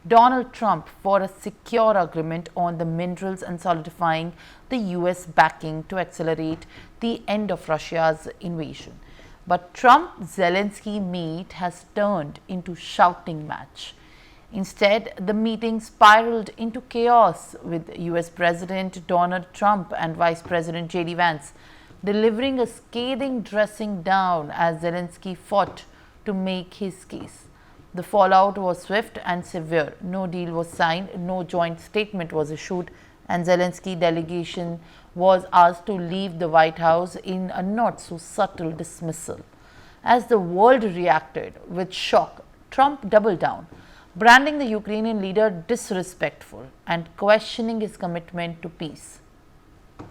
Donald Trump for a secure agreement on the minerals and solidifying the U.S. backing to accelerate the end of Russia's invasion. But Trump-Zelenskyy meet has turned into shouting match. Instead, the meeting spiraled into chaos with U.S. President Donald Trump and Vice President J.D. Vance delivering a scathing dressing down as Zelenskyy fought to make his case. The fallout was swift and severe. No deal was signed, no joint statement was issued, and Zelenskyy delegation was asked to leave the White House in a not so subtle dismissal. As the world reacted with shock, Trump doubled down, branding the Ukrainian leader disrespectful and questioning his commitment to peace.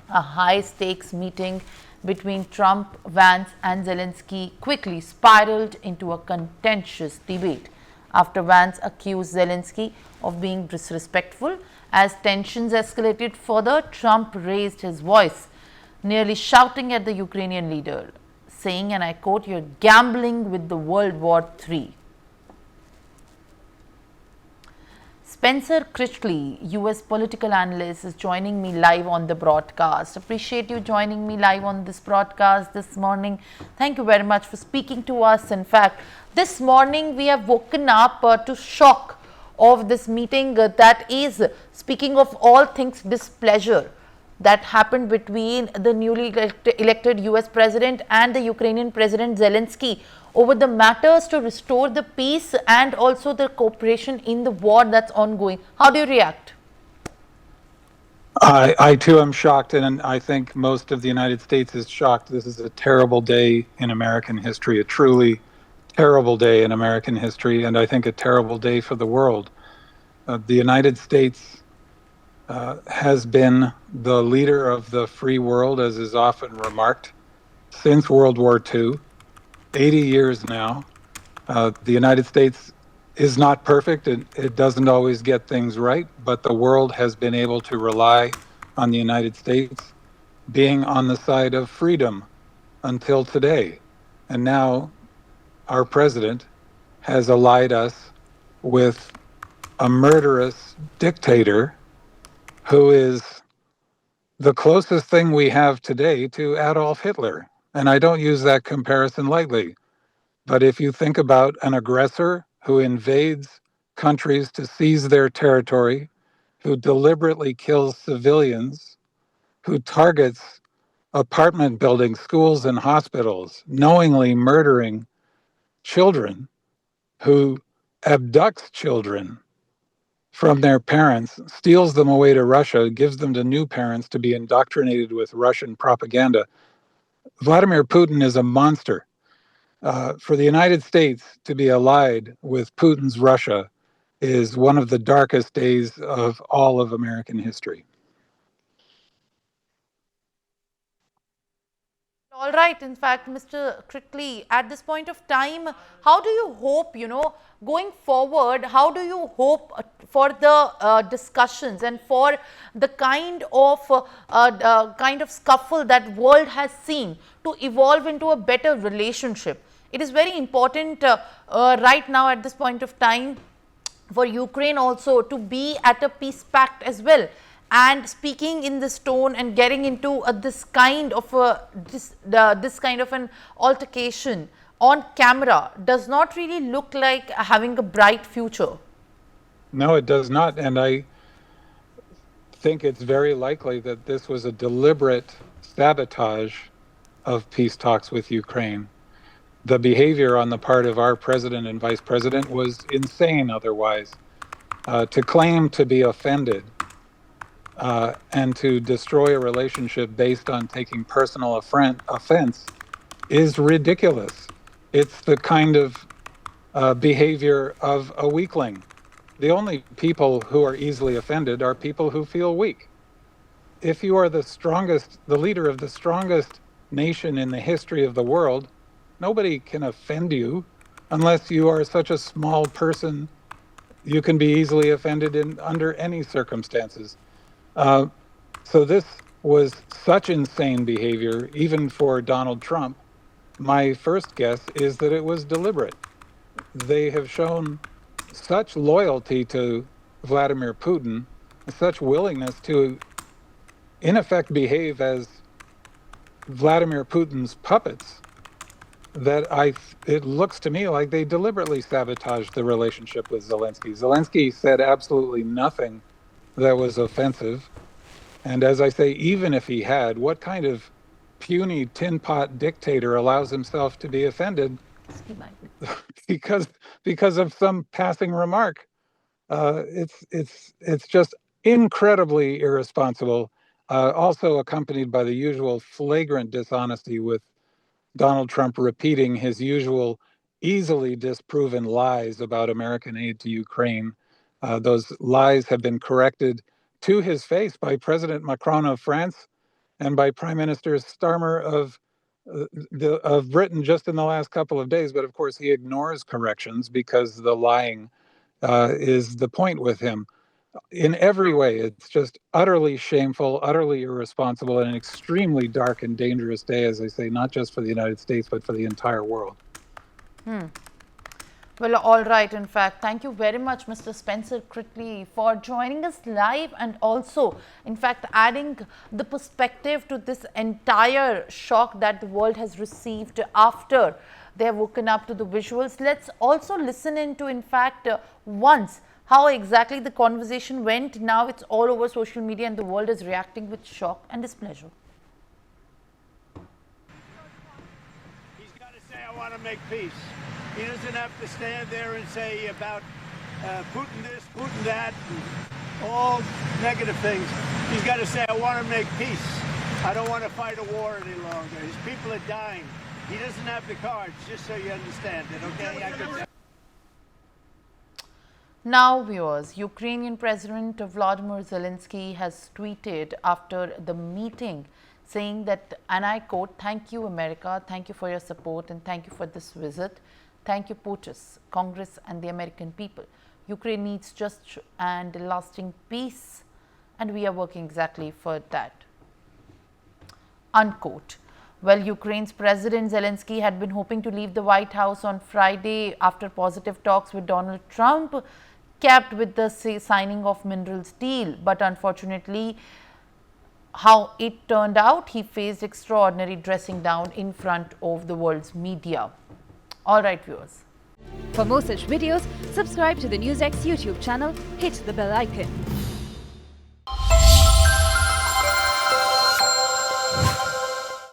A high-stakes meeting between Trump, Vance and Zelenskyy quickly spiraled into a contentious debate after Vance accused Zelenskyy of being disrespectful. As tensions escalated further, Trump raised his voice, nearly shouting at the Ukrainian leader, saying, and I quote, "You're gambling with the World War III." Spencer Critchley, U.S. political analyst, is joining me live on the broadcast. Appreciate you joining me live on this broadcast this morning. Thank you very much for speaking to us. In fact, this morning we have woken up to shock of this meeting that is, speaking of all things, displeasure that happened between the newly elected U.S. President and the Ukrainian President Zelenskyy over the matters to restore the peace and also the cooperation in the war that's ongoing. How do you react? I too am shocked, and I think most of the United States is shocked. This is a terrible day in American history, a truly terrible day in American history, and I think a terrible day for the world. The United States has been the leader of the free world, as is often remarked, since World War II. 80 years now. The United States is not perfect. It doesn't always get things right, but the world has been able to rely on the United States being on the side of freedom until today. And now our president has allied us with a murderous dictator who is the closest thing we have today to Adolf Hitler. And I don't use that comparison lightly. But if you think about an aggressor who invades countries to seize their territory, who deliberately kills civilians, who targets apartment buildings, schools, and hospitals, knowingly murdering children, who abducts children from their parents, steals them away to Russia, gives them to new parents to be indoctrinated with Russian propaganda. Vladimir Putin is a monster. For the United States to be allied with Putin's Russia is one of the darkest days of all of American history. All right. In fact, Mr. Critchley, at this point of time, how do you hope, going forward, how do you hope for the discussions and for the kind of scuffle that world has seen to evolve into a better relationship? It is very important right now at this point of time for Ukraine also to be at a peace pact as well. And speaking in this tone and getting into this kind of an altercation on camera does not really look like having a bright future. No, it does not. And I think it's very likely that this was a deliberate sabotage of peace talks with Ukraine. The behavior on the part of our president and vice president was insane otherwise. To claim to be offended and to destroy a relationship based on taking personal offense is ridiculous. It's the kind of behavior of a weakling. The only people who are easily offended are people who feel weak. If you are the leader of the strongest nation in the history of the world, nobody can offend you unless you are such a small person. You can be easily offended under any circumstances. So this was such insane behavior, even for Donald Trump. My first guess is that it was deliberate. They have shown such loyalty to Vladimir Putin, such willingness to, in effect, behave as Vladimir Putin's puppets, that it looks to me like they deliberately sabotaged the relationship with Zelensky. Zelensky said absolutely nothing that was offensive. And as I say, even if he had, what kind of puny tin pot dictator allows himself to be offended because of some passing remark? It's just incredibly irresponsible. Also accompanied by the usual flagrant dishonesty, with Donald Trump repeating his usual easily disproven lies about American aid to Ukraine. Those lies have been corrected to his face by President Macron of France and by Prime Minister Starmer of Britain just in the last couple of days. But of course, he ignores corrections because the lying is the point with him. In every way, it's just utterly shameful, utterly irresponsible, and an extremely dark and dangerous day, as I say, not just for the United States, but for the entire world. Well, all right. In fact, thank you very much, Mr. Spencer Critley, for joining us live and also, in fact, adding the perspective to this entire shock that the world has received after they have woken up to the visuals. Let's also listen into, in fact, once how exactly the conversation went. Now it's all over social media and the world is reacting with shock and displeasure. He's got to say, I want to make peace. He doesn't have to stand there and say about Putin this, Putin that, and all negative things. He's got to say, I want to make peace. I don't want to fight a war any longer. His people are dying. He doesn't have the cards, just so you understand it, okay? Now, viewers, Ukrainian President Volodymyr Zelenskyy has tweeted after the meeting saying that, and I quote, "Thank you, America. Thank you for your support and thank you for this visit. Thank you, POTUS, Congress and the American people. Ukraine needs just and lasting peace and we are working exactly for that." Unquote. Well, Ukraine's President Zelenskyy had been hoping to leave the White House on Friday after positive talks with Donald Trump, capped with the signing of minerals deal. But unfortunately, how it turned out, he faced extraordinary dressing down in front of the world's media. All right, viewers. For more such videos, subscribe to the Newsx YouTube channel, hit the bell icon.